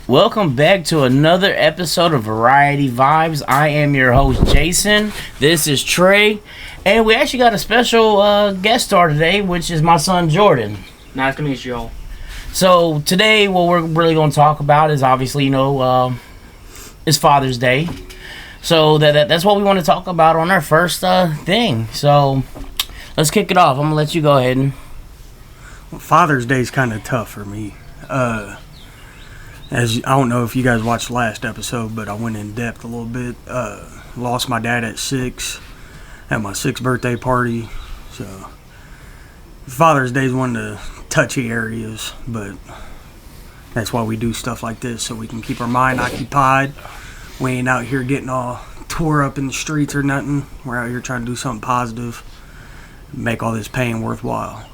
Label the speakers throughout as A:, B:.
A: Welcome back to another episode of Variety Vibes. I am your host, Jason. This is Trey. And we actually got a special guest star today, which is my son, Jordan.
B: Nice to meet you all.
A: So today, what we're really going to talk about is obviously, it's Father's Day. So that's what we want to talk about on our first thing. So let's kick it off. I'm going to let you go ahead.
C: Father's Day is kind of tough for me. As I don't know if you guys watched the last episode, but I went in depth a little bit. Lost my dad at 6 at my 6th birthday party. So Father's Day is one of the touchy areas, but that's why we do stuff like this, so we can keep our mind occupied. We ain't out here getting all tore up in the streets or nothing. We're out here trying to do something positive, make all this pain worthwhile.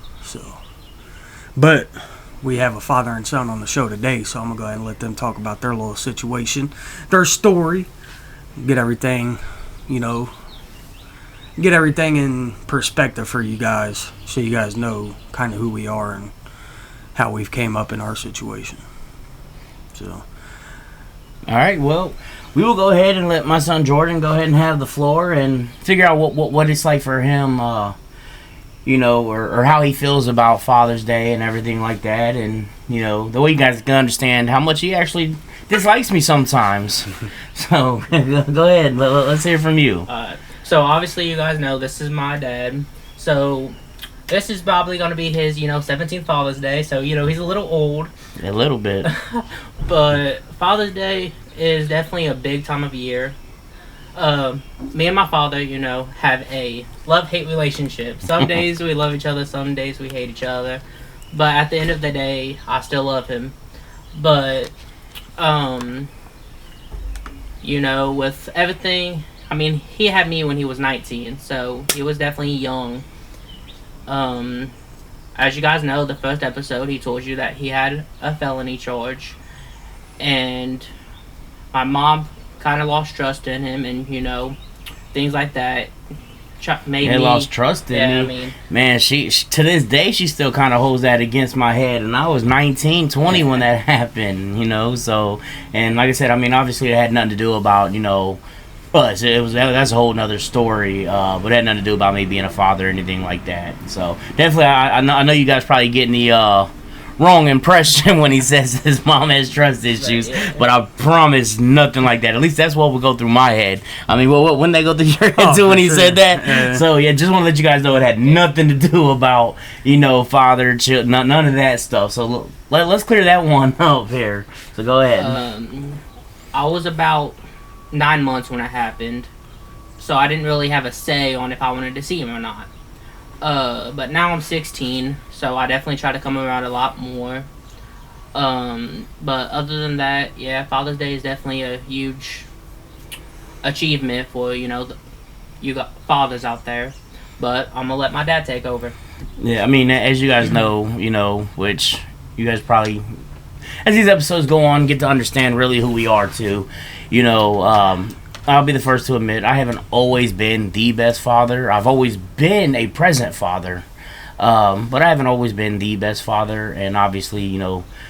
C: But we have a father and son on the show today, so I'm going to go ahead and let them talk about their little situation, their story, get everything in perspective for you guys, so you guys know kind of who we are and how we've came up in our situation. So,
A: all right, well, we will go ahead and let my son Jordan go ahead and have the floor and figure out what it's like for him, or how he feels about Father's Day and everything like that. And, the way you guys can understand how much he actually dislikes me sometimes. So, go ahead. Let's hear from you.
B: So, obviously, you guys know this is my dad. So, this is probably going to be his, 17th Father's Day. So, he's a little old.
A: A little bit.
B: But Father's Day is definitely a big time of year. Me and my father, have a love-hate relationship. Some days we love each other, some days we hate each other. But at the end of the day, I still love him. But, with everything, he had me when he was 19, so he was definitely young. As you guys know, the first episode, he told you that he had a felony charge. And my mom kind of lost trust in him, and things like that made me
A: lost trust in me. Man, she to this day she still kind of holds that against my head, and I was 19, 20 when that happened. So, and like I said, obviously it had nothing to do about us. That's a whole nother story, but it had nothing to do about me being a father or anything like that. So definitely, I know you guys probably getting the wrong impression when he says his mom has trust issues, but I promise nothing like that. At least that's what will go through my head. When they go through your head too when he said that. Yeah. So yeah, just want to let you guys know it had nothing to do about father, child, none of that stuff. So let's clear that one up here. So go ahead.
B: I was about 9 months when it happened, so I didn't really have a say on if I wanted to see him or not. But now I'm 16, so I definitely try to come around a lot more. But other than that, yeah, Father's Day is definitely a huge achievement for, you got fathers out there. But I'm gonna let my dad take over.
A: Yeah, as you guys know, which you guys probably, as these episodes go on, get to understand really who we are too. I'll be the first to admit I haven't always been the best father. I've always been a present father, but I haven't always been the best father. And obviously,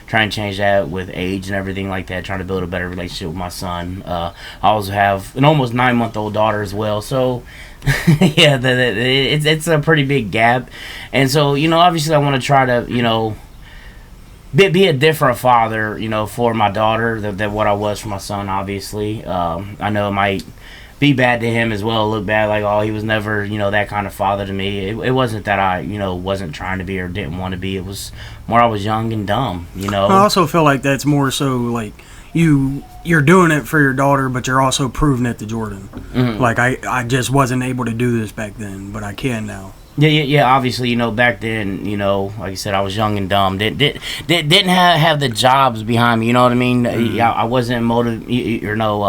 A: trying to change that with age and everything like that, trying to build a better relationship with my son. I also have an almost 9-month-old daughter as well. So, yeah, it's a pretty big gap. And so, obviously I want to try to, be a different father, for my daughter than what I was for my son, obviously. I know it might be bad to him as well, look bad, like, oh, he was never, that kind of father to me. It wasn't that I, wasn't trying to be or didn't want to be. It was more I was young and dumb, I
C: also feel like that's more so, like, you're doing it for your daughter, but you're also proving it to Jordan. Mm-hmm. Like, I just wasn't able to do this back then, but I can now.
A: Yeah. Obviously, back then, like I said, I was young and dumb. Didn't have the jobs behind me. You know what I mean? Mm-hmm. I wasn't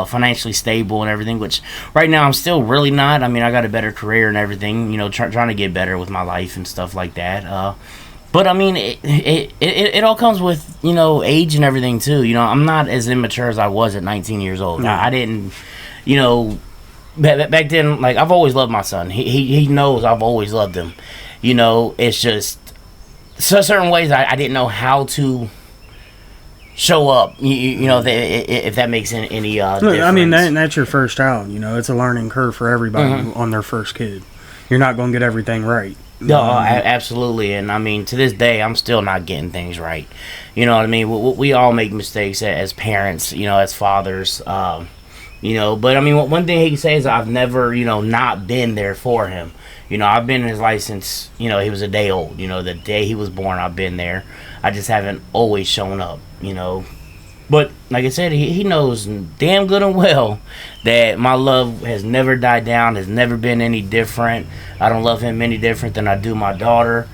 A: financially stable and everything. Which right now I'm still really not. I got a better career and everything. Trying to get better with my life and stuff like that. But it all comes with age and everything too. I'm not as immature as I was at 19 years old. Mm-hmm. I didn't, back then, like, I've always loved my son. He knows I've always loved him. It's just certain ways I didn't know how to show up. You know, if that makes any
C: Look,
A: difference.
C: I mean, that's your first child. You know, it's a learning curve for everybody on their first kid. You're not going to get everything right.
A: No, absolutely. And I mean, to this day, I'm still not getting things right. You know what I mean? We all make mistakes as parents, you know, as fathers. You know, but I mean, one thing he can say is I've never, you know, not been there for him. You know, I've been in his life since, you know, he was a day old. You know, the day he was born, I've been there. I just haven't always shown up, you know. But like I said, he knows damn good and well that my love has never died down, has never been any different. I don't love him any different than I do my daughter.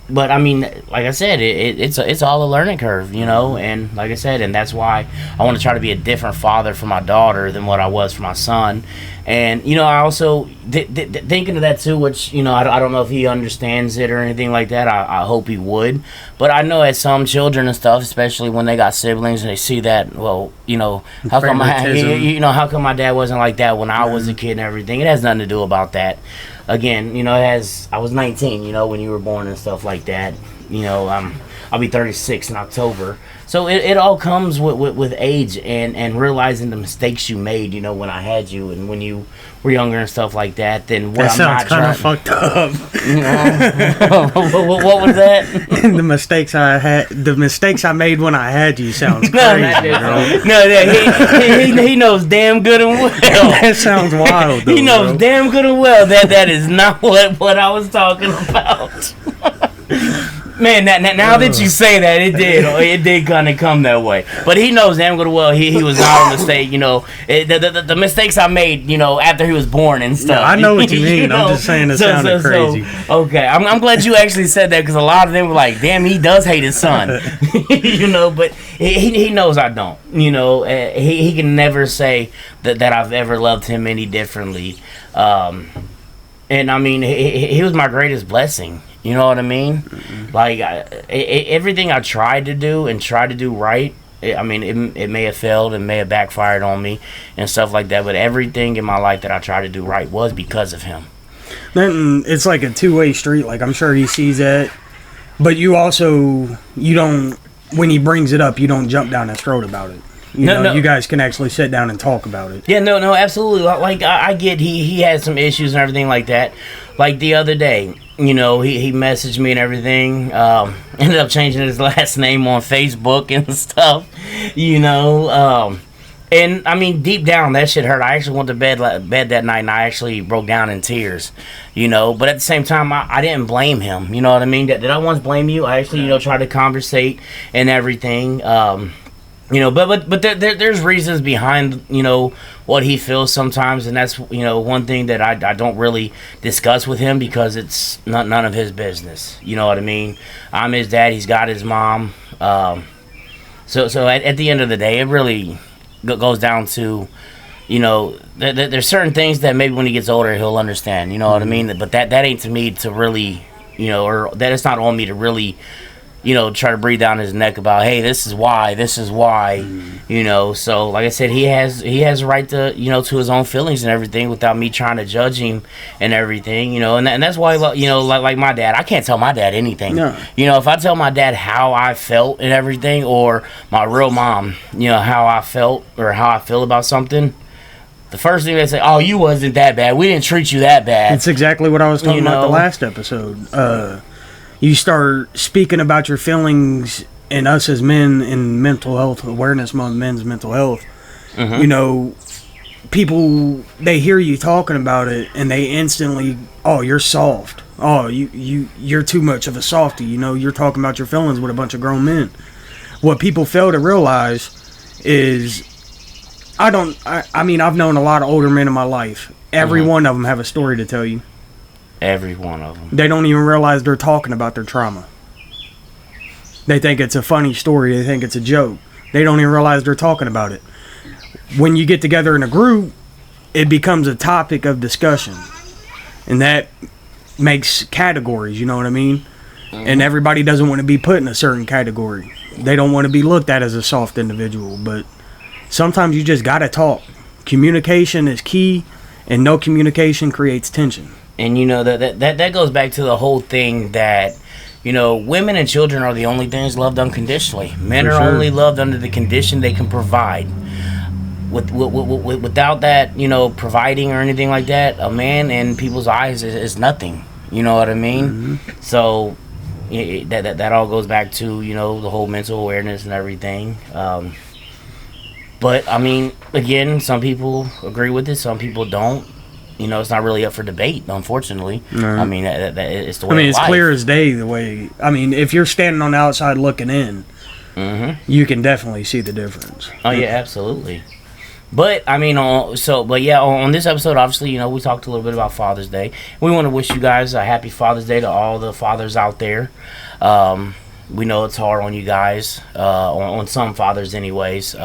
A: But I mean, like I said, it's all a learning curve, you know. And like I said, and that's why I want to try to be a different father for my daughter than what I was for my son. And you know, I also thinking of that too, which you know, I don't know if he understands it or anything like that. I hope he would, but I know as some children and stuff, especially when they got siblings and they see that, well, you know, how come how come my dad wasn't like that when I was a kid and everything? It has nothing to do about that. Again, you know, I was 19, you know, when you were born and stuff like that. You know, I'll be 36 in October. So it all comes with age and realizing the mistakes you made, you know, when I had you and when you were younger and stuff like that. Then what
C: That sounds kind of fucked up.
A: What was that?
C: The mistakes I made when I had you sounds crazy.
A: He knows damn good and well.
C: That sounds wild. Though,
A: he knows damn good and well that is not what I was talking about. Man, now that you say that, it did kind of come that way. But he knows damn good and well he was not a mistake. You know, the mistakes I made, you know, after he was born and stuff.
C: No, I know what you mean. I'm just saying it sounded crazy.
A: Okay, I'm glad you actually said that because a lot of them were like, damn, he does hate his son. You know, but he knows I don't. You know, he can never say that I've ever loved him any differently. And I mean, he was my greatest blessing. You know what I mean? Mm-hmm. Like, everything I tried to do and tried to do right, I mean, it may have failed and may have backfired on me and stuff like that, but everything in my life that I tried to do right was because of him.
C: Then it's like a two-way street. Like, I'm sure he sees that, but you don't, when he brings it up, you don't jump down his throat about it. No. You guys can actually sit down and talk about it.
A: Yeah, no, absolutely. Like, I get he had some issues and everything like that. Like, the other day, you know, he messaged me and everything. Ended up changing his last name on Facebook and stuff, you know. And, I mean, deep down, that shit hurt. I actually went to bed that night, and I actually broke down in tears, you know. But at the same time, I didn't blame him, you know what I mean? Did I once blame you? I actually, you know, tried to conversate and everything. You know, but there's reasons behind, you know, what he feels sometimes, and that's, you know, one thing that I don't really discuss with him because it's none of his business. You know what I mean? I'm his dad. He's got his mom. So at the end of the day, it really goes down to, you know, there's certain things that maybe when he gets older he'll understand. You know what I mean? But that ain't to me to really, you know, or that it's not on me to really, you know, try to breathe down his neck about, hey, this is why, you know. So, like I said, he has a right to, you know, to his own feelings and everything without me trying to judge him and everything, you know. And that's why, you know, like my dad, I can't tell my dad anything. No. You know, if I tell my dad how I felt and everything, or my real mom, you know, how I felt or how I feel about something, the first thing they say, oh, you wasn't that bad. We didn't treat you that bad.
C: That's exactly what I was talking about the last episode. You start speaking about your feelings, and us as men in Mental Health Awareness Month, Men's Mental Health, you know, people, they hear you talking about it, and they instantly, oh, you're soft. Oh, you're too much of a softie. You know, you're talking about your feelings with a bunch of grown men. What people fail to realize is, I mean, I've known a lot of older men in my life. Every one of them have a story to tell you.
A: Every one of them.
C: They don't even realize they're talking about their trauma. They think it's a funny story. They think it's a joke. They don't even realize they're talking about it. When you get together in a group, it becomes a topic of discussion. And that makes categories, you know what I mean? And everybody doesn't want to be put in a certain category. They don't want to be looked at as a soft individual. But sometimes you just got to talk. Communication is key, and no communication creates tension.
A: And you know that goes back to the whole thing that, women and children are the only things loved unconditionally. Men
C: For
A: are
C: sure.
A: only loved under the condition they can provide. Without that, providing or anything like that, a man in people's eyes is nothing. You know what I mean?
C: Mm-hmm.
A: So that all goes back to the whole mental awareness and everything. But I mean, again, some people agree with it, some people don't. It's not really up for debate, unfortunately.
C: No.
A: I mean, that it's the way.
C: I mean,
A: of
C: it's
A: life.
C: clear as day the way. I mean, if you're standing on the outside looking in, you can definitely see the difference.
A: Oh yeah, absolutely. But I mean, on this episode, obviously, we talked a little bit about Father's Day. We want to wish you guys a happy Father's Day to all the fathers out there. We know it's hard on you guys, on some fathers, anyways.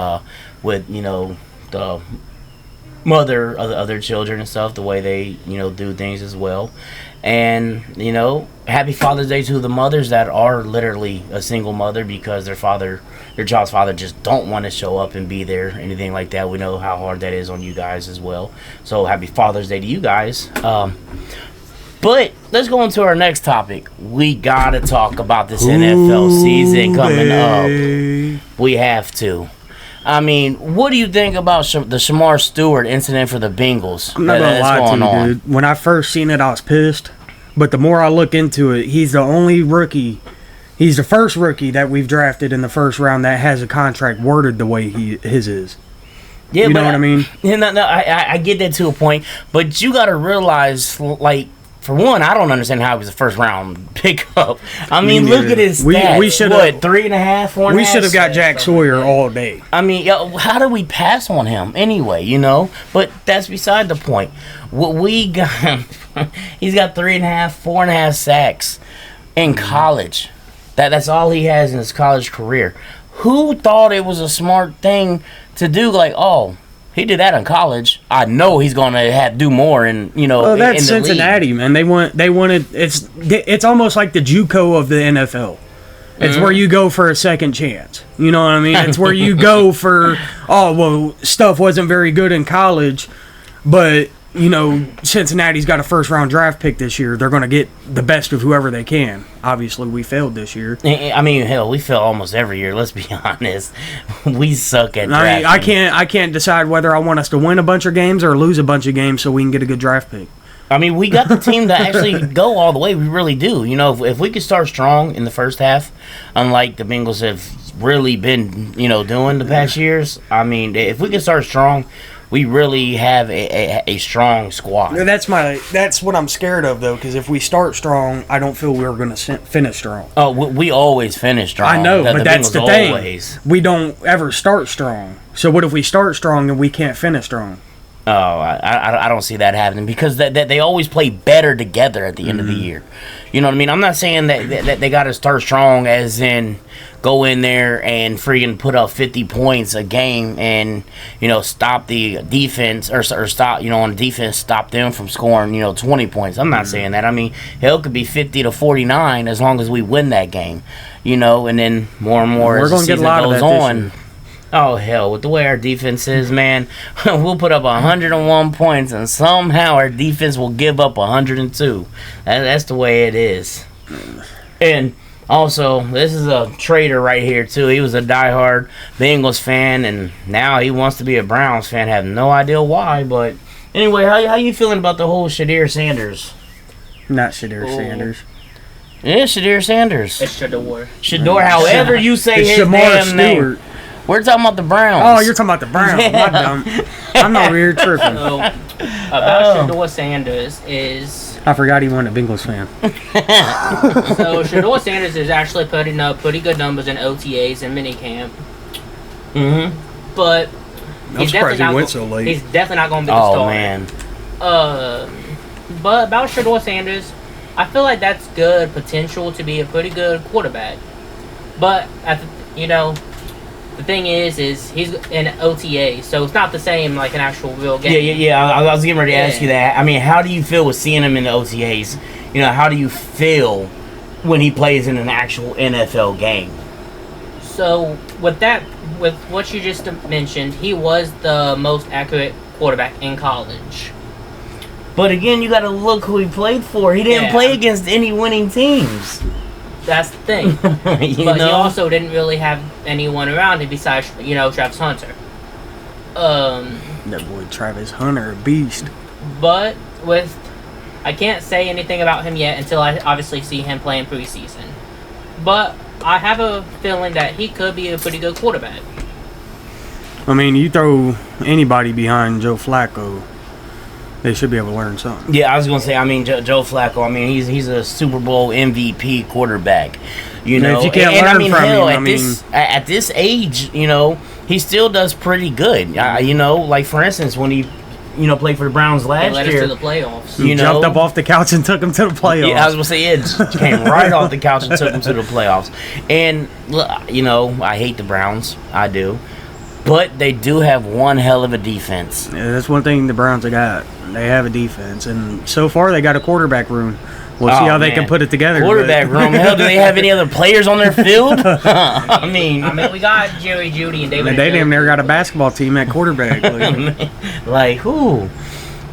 A: With the mother of the other children and stuff, the way they do things as well. And happy Father's Day to the mothers that are literally a single mother because their child's father just don't want to show up and be there, anything like that. We know how hard that is on you guys as well. So happy Father's Day to you guys. But let's go into our next topic. We gotta talk about this NFL season coming up. We have to. I mean, what do you think about the Shamar Stewart incident for the Bengals?
C: I'm not gonna lie to you, dude. When I first seen it, I was pissed. But the more I look into it, he's the only rookie. He's the first rookie that we've drafted in the first round that has a contract worded the way his is.
A: Yeah,
C: you know what I mean?
A: I get that to a point, but you got to realize, like, for one, I don't understand how he was a first round pickup. I mean, look at his stats.
C: We should
A: 3.5, 4.5.
C: We should have got Jack Sawyer all day.
A: I mean, how do we pass on him anyway? But that's beside the point. What we got, he's got 3.5, 4.5 sacks in college. That's all he has in his college career. Who thought it was a smart thing to do? Like, oh, he did that in college. I know he's going to do more, and
C: that's
A: in the
C: Cincinnati,
A: league.
C: man. They wanted. It's almost like the JUCO of the NFL. It's where you go for a second chance. You know what I mean? It's where you go for stuff wasn't very good in college, but Cincinnati's got a first round draft pick this year. They're going to get the best of whoever they can. Obviously, we failed this year.
A: I mean, hell, we fail almost every year. Let's be honest. We suck at drafting.
C: I can't decide whether I want us to win a bunch of games or lose a bunch of games so we can get a good draft pick.
A: I mean, we got the team to actually go all the way. We really do. If we could start strong in the first half, unlike the Bengals have really been, doing the past years. I mean, if we could start strong, we really have a strong squad.
C: That's what I'm scared of, though, because if we start strong, I don't feel we're going to finish strong.
A: Oh, we always finish strong.
C: I know, but that's the thing.
A: Always.
C: We don't ever start strong. So what if we start strong and we can't finish strong?
A: Oh, I don't see that happening because they always play better together at the end of the year. You know what I mean? I'm not saying that they got to start strong as in go in there and freaking put up 50 points a game and, stop the defense or stop, on defense, stop them from scoring, 20 points. I'm not saying that. I mean, hell, it could be 50-49 as long as we win that game, and then more and more as the season goes on. Oh, hell, with the way our defense is, man, we'll put up 101 points, and somehow our defense will give up 102. That's the way it is. And also, this is a traitor right here, too. He was a diehard Bengals fan, and now he wants to be a Browns fan. I have no idea why, but anyway, how you feeling about the whole Shadir Sanders?
C: Not Shadir Sanders.
A: Yeah, Shadir Sanders.
B: It's Shador.
A: Shador, however you say his
C: Shamar
A: damn
C: Stewart.
A: name. We're talking about the Browns.
C: Oh, you're talking about the Browns. My dumb. I'm not weird tripping.
B: So, about Shador Sanders is...
C: I forgot he wasn't a Bengals fan.
B: So, Shador Sanders is actually putting up pretty good numbers in OTAs and minicamp.
A: Mm-hmm.
B: But
C: I'm surprised he went so late.
B: He's definitely not going to be the starter.
A: Oh, man.
B: But about Shador Sanders, I feel like that's good potential to be a pretty good quarterback. But, the thing is he's in OTA, so it's not the same like an actual real game.
A: Yeah. I was getting ready to ask you that. I mean, how do you feel with seeing him in the OTAs? How do you feel when he plays in an actual NFL game?
B: So, with what you just mentioned, he was the most accurate quarterback in college.
A: But again, you got to look who he played for. He didn't play against any winning teams.
B: That's the thing. But he also didn't really have anyone around him besides, Travis Hunter.
C: That boy Travis Hunter, a beast.
B: But I can't say anything about him yet until I obviously see him playing preseason. But I have a feeling that he could be a pretty good quarterback.
C: I mean, you throw anybody behind Joe Flacco, they should be able to learn something.
A: Yeah, I was gonna say. I mean, Joe Flacco. I mean, he's a Super Bowl MVP quarterback. You know,
C: if you can't learn from him,
A: at this age, he still does pretty good. Like for instance, when he, played for the Browns last
B: led
A: year,
B: us to the playoffs.
C: He jumped up off the couch and took him to the playoffs.
A: Yeah, I was gonna say it came right off the couch and took him to the playoffs. And I hate the Browns. I do. But they do have one hell of a defense.
C: Yeah, that's one thing the Browns have got. They have a defense, and so far they got a quarterback room. We'll see how they can put it together.
A: Quarterback room. Hell, do they have any other players on their field? I mean,
B: we got Jerry Jeudy and David.
C: They damn near got a basketball team at quarterback.
A: Like who?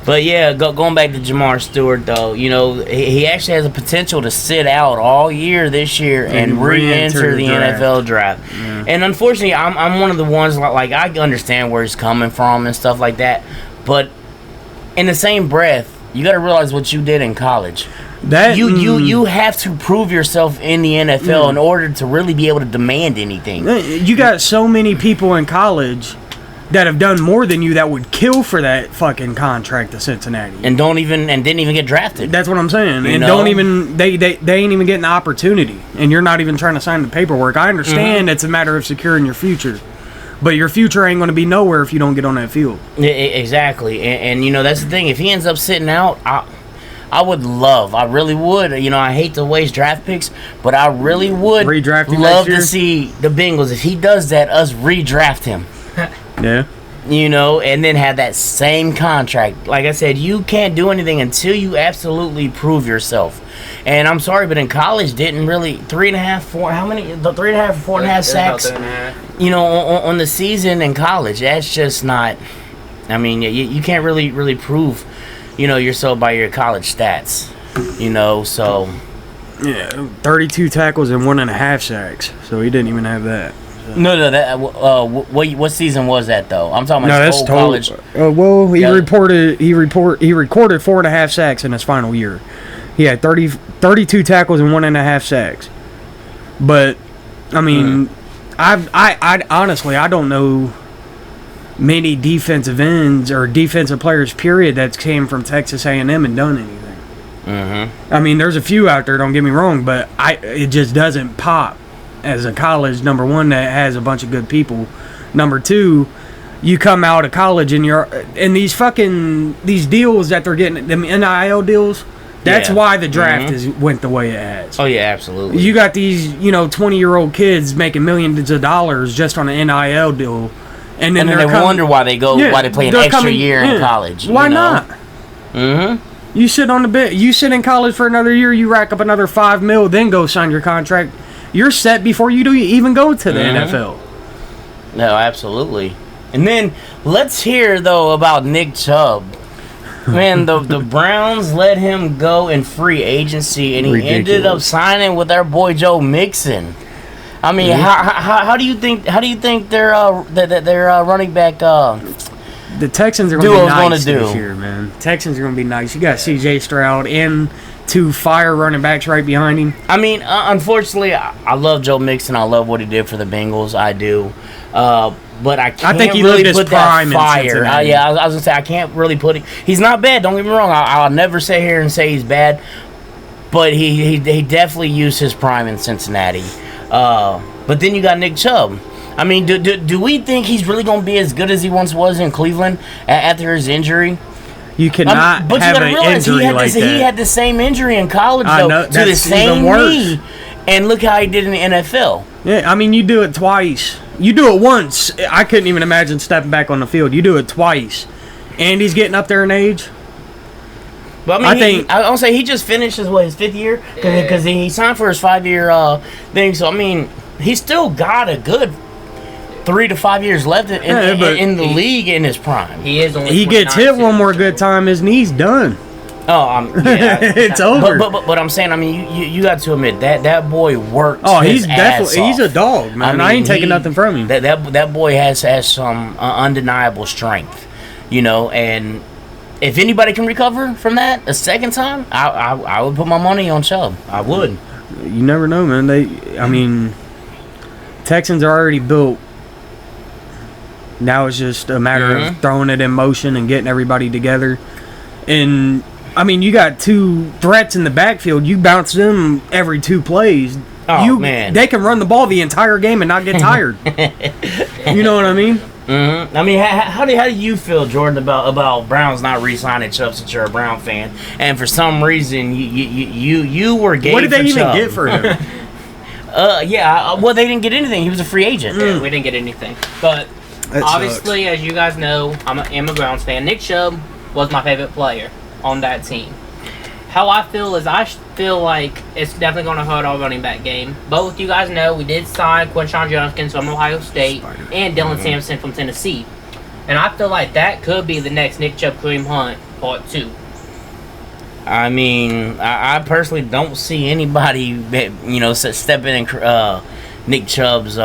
A: But yeah, going back to Jamar Stewart though, he actually has a potential to sit out all year this year and re-enter the NFL draft. Yeah. And unfortunately, I'm one of the ones like I understand where he's coming from and stuff like that, but in the same breath, you got to realize what you did in college. That you have to prove yourself in the NFL in order to really be able to demand anything.
C: You got so many people in college that have done more than you that would kill for that fucking contract to Cincinnati
A: and didn't even get drafted.
C: That's what I'm saying. They ain't even getting the opportunity, and you're not even trying to sign the paperwork. I understand it's a matter of securing your future, but your future ain't going to be nowhere if you don't get on that field.
A: Exactly, and that's the thing. If he ends up sitting out, I really would. I hate to waste draft picks, but I really would love to see the Bengals, if he does that, us redraft him.
C: Yeah.
A: And then have that same contract. Like I said, you can't do anything until you absolutely prove yourself. And I'm sorry, but in college, didn't really 3.5, 4. How many? 3.5, 4.5 sacks. On the season in college, that's just not. I mean, you can't really prove, yourself by your college stats. So.
C: Yeah, 32 tackles and 1.5 sacks. So he didn't even have that.
A: No, that what season was that though? I'm talking about
C: that's
A: college.
C: Well, he recorded 4.5 sacks in his final year. He had 32 tackles and 1.5 sacks. But I mean, I honestly I don't know many defensive ends or defensive players period that came from Texas A&M and done anything. I mean, there's a few out there. Don't get me wrong, but it just doesn't pop. As a college, number one, that has a bunch of good people. Number two, you come out of college and you're in these deals that they're getting, them NIL deals. That's why the draft went the way it has.
A: Oh yeah, absolutely.
C: You got these 20-year-old kids making millions of dollars just on an NIL deal, and then
A: they wonder why they play an extra year in college.
C: Why not? You sit on the bit. You sit in college for another year. You rack up another $5 million, then go sign your contract. You're set before you even go to the NFL.
A: No, absolutely. And then let's hear though about Nick Chubb. Man, the Browns let him go in free agency, and he ended up signing with our boy Joe Mixon. I mean, how do you think their running back
C: the Texans are going to be nice this year, man? Texans are going to be nice. You got C.J. Stroud and 2 fire running backs right behind him.
A: I mean, unfortunately, I love Joe Mixon. I love what he did for the Bengals. I do. But I think he really put that fire. I was going to say, I can't really put it. He's not bad. Don't get me wrong. I'll never sit here and say he's bad. But he definitely used his prime in Cincinnati. But then you got Nick Chubb. I mean, do we think he's really going to be as good as he once was in Cleveland after his injury?
C: You cannot have an injury like that.
A: He had the same injury in college, though, to the same knee. And look how he did in the NFL.
C: Yeah, I mean, you do it twice. You do it once. I couldn't even imagine stepping back on the field. You do it twice. And he's getting up there in age.
A: But I mean, I'll say he just finished his 5th year? Because he signed for his 5-year thing. So, I mean, he's still got a good 3 to 5 years left in the league in his prime.
C: He gets hit one more good time, his knee's done.
A: Yeah,
C: It's over.
A: But I'm saying, I mean, you got to admit that boy worked.
C: Oh,
A: his
C: he's
A: ass
C: definitely he's a
A: off.
C: dog, man. I ain't taking nothing from him.
A: That boy has some undeniable strength, and if anybody can recover from that a second time, I would put my money on Chubb. I would.
C: You never know, man. I mean, Texans are already built. Now it's just a matter of throwing it in motion and getting everybody together. And I mean, you got two threats in the backfield. You bounce them every 2 plays.
A: Oh, man.
C: They can run the ball the entire game and not get tired. You know what I mean?
A: Mm-hmm. I mean, how do you feel, Jordan, about Browns not re-signing Chubb since you're a Brown fan, and for some reason you were game.
C: What did
A: for
C: they even
A: Chubb.
C: get for him?
A: Well, they didn't get anything. He was a free agent.
B: Yeah, we didn't get anything. But
C: That
B: obviously, as you guys know, I'm a Browns fan. Nick Chubb was my favorite player on that team. How I feel is I feel like it's definitely going to hurt our running back game. Both you guys know we did sign Quinshon Judkins from Ohio State and Dylan Sampson from Tennessee. And I feel like that could be the next Nick Chubb Kareem Hunt part 2.
A: I mean, I personally don't see anybody, stepping in Nick Chubb's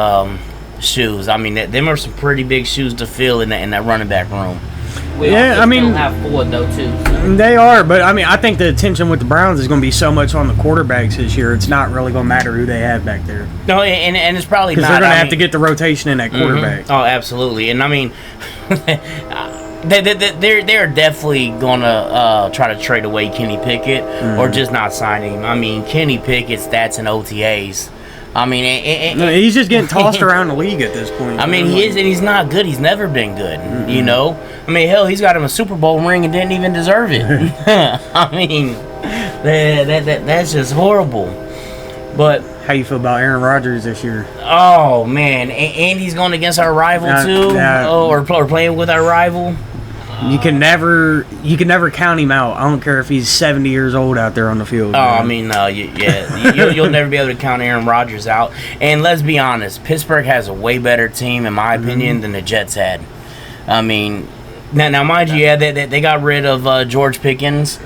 A: shoes. I mean, them are some pretty big shoes to fill in that running back room.
B: We
C: Yeah, I mean-
B: still have Ford though too. So.
C: They are, but I mean, I think the attention with the Browns is going to be so much on the quarterbacks this year. It's not really going to matter who they have back there
A: No, and it's probably
C: because
A: not.
C: they're going to have to get the rotation in that quarterback.
A: Oh, absolutely. And I mean, they're definitely gonna try to trade away Kenny Pickett or just not sign him. I mean, Kenny Pickett's stats and OTAs. I mean,
C: No, he's just getting tossed around the league at this point.
A: I mean, he is, and he's not good. He's never been good. I mean, hell, he's got him a Super Bowl ring and didn't even deserve it. I mean, that's just horrible. But
C: How you feel about Aaron Rodgers this year?
A: oh man, and he's going against our rival too, or playing with our rival.
C: You can never count him out. I don't care if he's 70 years old out there on the field.
A: Oh,
C: man.
A: I mean, you'll never be able to count Aaron Rodgers out. And let's be honest, Pittsburgh has a way better team, in my opinion, than the Jets had. I mean, now mind you, they got rid of George Pickens,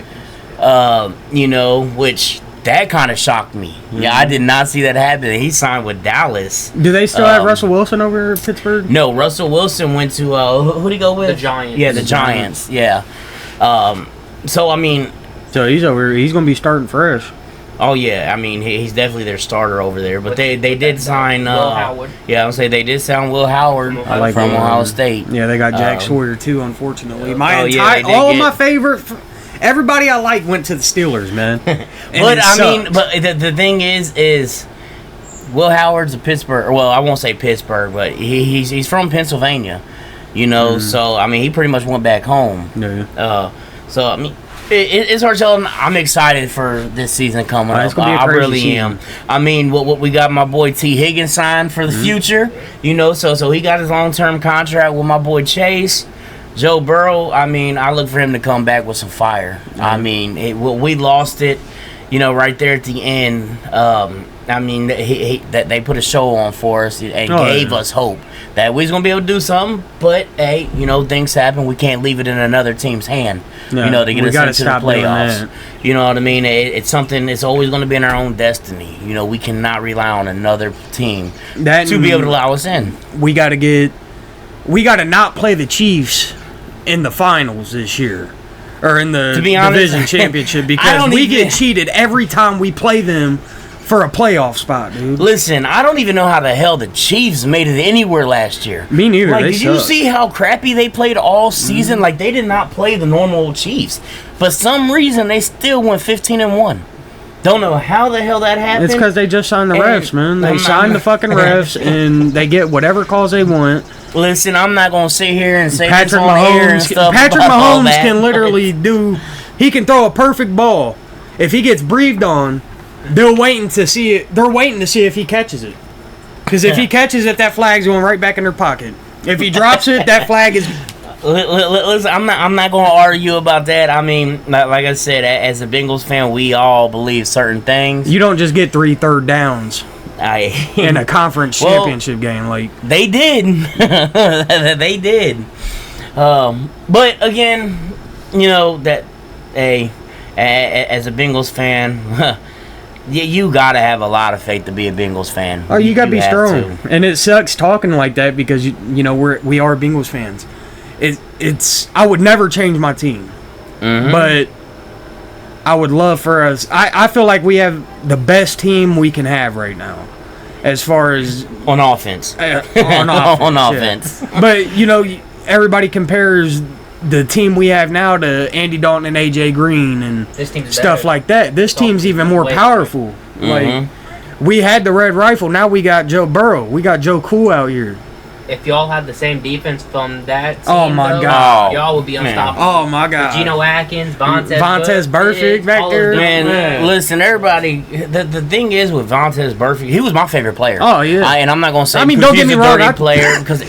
A: which that kind of shocked me. Yeah, I did not see that happen. He signed with Dallas.
C: Do they still have Russell Wilson over at Pittsburgh?
A: No, Russell Wilson went to who did he go with?
B: The Giants.
A: Yeah, the Giants. Yeah. So I mean,
C: So he's over. He's going to be starting fresh.
A: oh yeah, I mean he's definitely their starter over there. But they did sign
B: Will Howard.
A: Yeah, I'll say they did sign Will Howard
B: I like
A: from
C: Will
A: Ohio
C: Howard.
A: State.
C: Yeah, they got Jack Sawyer too. Unfortunately,
A: Oh, yeah, they did
C: all of
A: get-
C: my favorite, everybody I like went to the Steelers, man. And
A: But
C: it
A: I mean,
C: sucked.
A: but the thing is Will Howard's a Pittsburgh. Well, I won't say Pittsburgh, but he's from Pennsylvania. So I mean he pretty much went back home.
C: Yeah.
A: So I mean, it's hard to tell. I'm excited for this season coming
C: It's
A: up.
C: gonna be a
A: I
C: crazy
A: really
C: season.
A: am. I mean, what we got my boy T Higgins signed for the future. So he got his long-term contract with my boy Chase. Joe Burrow. I mean, I look for him to come back with some fire. I mean, we lost it. Right there at the end. I mean, that they put a show on for us and gave us hope that we was gonna be able to do something. But hey, things happen. We can't leave it in another team's hand.
C: No,
A: To get
C: we
A: us
C: gotta
A: into the
C: stop doing
A: playoffs.
C: that.
A: You know what I mean? It's something. It's always going to be in our own destiny. We cannot rely on another team
C: That
A: to be able to allow us in.
C: we got to not play the Chiefs in the finals this year. Or in the
A: To be honest,
C: division championship
A: I
C: because
A: don't
C: we
A: even-
C: get cheated every time we play them for a playoff spot, dude.
A: Listen, I don't even know how the hell the Chiefs made it anywhere last year.
C: Me neither.
A: Like,
C: They
A: did you
C: suck.
A: see how crappy they played all season? Like, they did not play the normal Chiefs. For some reason, they still went 15-1. Don't know how the hell that happened.
C: It's because they just signed the
A: And
C: refs, man. They
A: I'm
C: signed
A: not-
C: the fucking refs, and they get whatever calls they want.
A: Listen, I'm not gonna sit here and say
C: Patrick
A: this on air and
C: Mahomes,
A: stuff.
C: Patrick
A: about all
C: Mahomes
A: that.
C: can literally do. He can throw a perfect ball. If he gets breathed on, they're waiting to see it. They're waiting to see if he catches it. Because if he catches it, that flag's going right back in their pocket. If he drops it, that flag is.
A: Listen, I'm not going to argue about that. I mean, like I said, as a Bengals fan, we all believe certain things.
C: You don't just get 3 third downs in a conference
A: Well,
C: championship game. Like
A: They did. They did. But again, that hey, as a Bengals fan, you gotta have a lot of faith to be a Bengals fan.
C: Oh, you gotta be
A: have
C: strong,
A: to.
C: and it sucks talking like that because you know we are Bengals fans. It's I would never change my team, but I would love for us. I feel like we have the best team we can have right now, as far as
A: On offense.
C: on offense.
A: On
C: yeah.
A: offense.
C: But you know, everybody compares the team we have now to Andy Dalton and AJ Green and
B: This team's
C: stuff
B: better.
C: like that. This team's even more
B: Way
C: powerful. Like we had the Red Rifle, now we got Joe Burrow. We got Joe Cool out here.
B: If y'all had the same defense from that team,
C: Oh, my
B: though,
C: God.
B: y'all would be
A: Man.
B: unstoppable.
C: Oh my God.
B: Geno Atkins, Vontaze
C: Burfict back
B: all
C: there.
B: of them.
A: Man, listen, everybody. The thing is with Vontaze Burfict, he was my favorite player.
C: Oh, yeah.
A: And I'm not gonna say
C: I mean,
A: because
C: don't get
A: he's
C: me
A: a
C: wrong,
A: dirty player because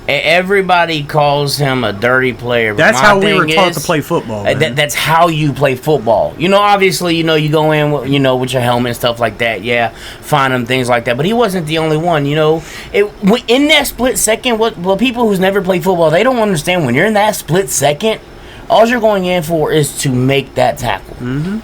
A: everybody calls him a dirty player. But
C: That's
A: my
C: how we were
A: thing
C: taught
A: is,
C: to play football. man.
A: that's how you play football. You know, obviously, you go in, with your helmet and stuff like that. Yeah, find him things like that. But he wasn't the only one. In that split second, what people who's never played football, they don't understand. When you're in that split second, all you're going in for is to make that tackle. Mm-hmm.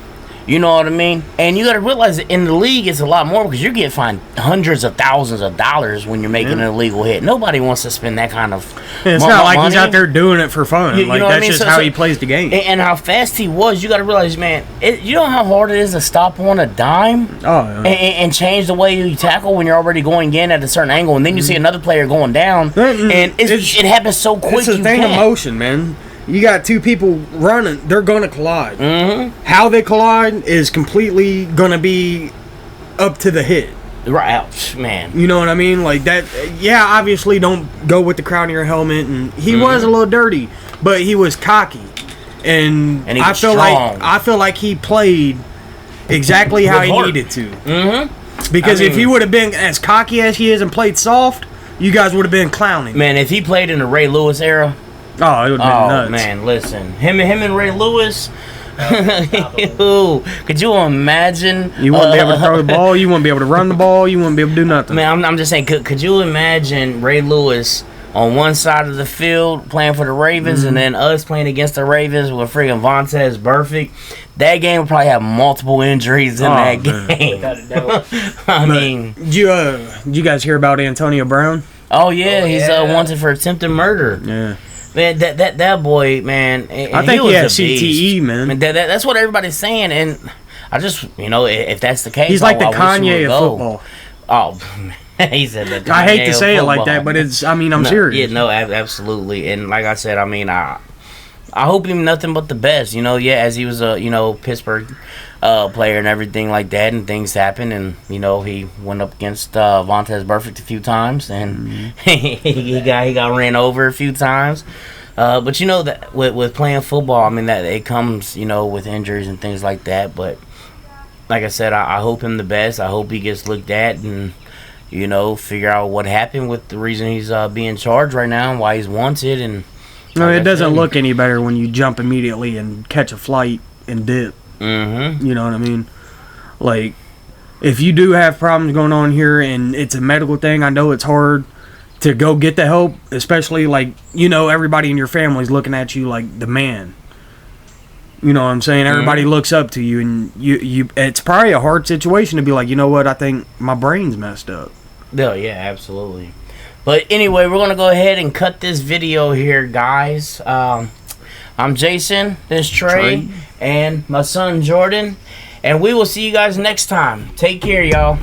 A: You know what I mean? And you got to realize that in the league, it's a lot more because you're getting fined hundreds of thousands of dollars when you're making an illegal hit. Nobody wants to spend that kind of
C: It's not like
A: money.
C: he's out there doing it for fun.
A: You
C: Like
A: know what I
C: that's
A: mean?
C: just
A: So-
C: how
A: so-
C: he plays the game.
A: And how fast he was, you got to realize, man, you know how hard it is to stop on a dime
C: Oh, yeah.
A: and change the way you tackle when you're already going in at a certain angle, and then you see another player going down,
C: Mm-mm.
A: and it happens so quick.
C: It's a
A: you
C: thing of
A: can't.
C: motion, man. You got two people running; they're gonna collide.
A: Mm-hmm.
C: How they collide is completely gonna be up to the hit.
A: Right, ouch, man.
C: You know what I mean? Like that. Yeah, obviously, don't go with the crown of your helmet. And he
A: Mm-hmm.
C: was a little dirty, but he was cocky, and
A: he
C: I
A: was
C: feel
A: strong.
C: like he played exactly how
A: With
C: he
A: heart.
C: needed to.
A: Mm-hmm.
C: Because
A: I
C: if he
A: mean-
C: would have been as cocky as he is and played soft, you guys would have been clowning.
A: Man, if he played in the Ray Lewis era,
C: Oh, it would have been nuts.
A: man, listen, him and Ray Lewis. Could you imagine?
C: You wouldn't be able to throw the ball. You wouldn't be able to run the ball. You wouldn't be able to do nothing.
A: Man, I'm just saying. Could you imagine Ray Lewis on one side of the field playing for the Ravens, and then us playing against the Ravens with freaking Vontaze Burfict? That game would probably have multiple injuries in that
C: man.
A: game.
B: Without a doubt.
A: I mean,
C: Did you guys hear about Antonio Brown?
A: oh yeah,
B: Oh,
A: he's
B: yeah.
A: wanted for attempted murder.
C: Yeah.
A: Man, that boy, man.
C: I think he
A: was
C: had
A: a beast.
C: CTE, man.
A: I mean, that's what everybody's saying, and I just, if that's the case,
C: He's like the
A: I wish he
C: Kanye
A: would
C: of
A: go.
C: football.
A: Oh, he said that.
C: I hate to say it like that, but I'm
A: No,
C: serious.
A: Yeah, no, absolutely. And like I said, I mean, I hope him nothing but the best. As he was a Pittsburgh player and everything like that, and things happened, and he went up against Vontaze Burfict a few times, and he got ran over a few times. But that with playing football, I mean that it comes with injuries and things like that. But like I said, I hope him the best. I hope he gets looked at and figure out what happened with the reason he's being charged right now and why he's wanted. And
C: No,
A: like
C: it
A: I
C: doesn't
A: said,
C: look any better when you jump immediately and catch a flight and dip.
A: Mm-hmm.
C: You know what I mean? Like, if you do have problems going on here and it's a medical thing, I know it's hard to go get the help, especially like, everybody in your family's looking at you like the man. You know what I'm saying? Everybody looks up to you, and you it's probably a hard situation to be like, you know what, I think my brain's messed up.
A: Yeah, absolutely. But anyway, we're gonna go ahead and cut this video here, guys. I'm Jason, this is Trey, and my son Jordan, and we will see you guys next time. Take care, y'all.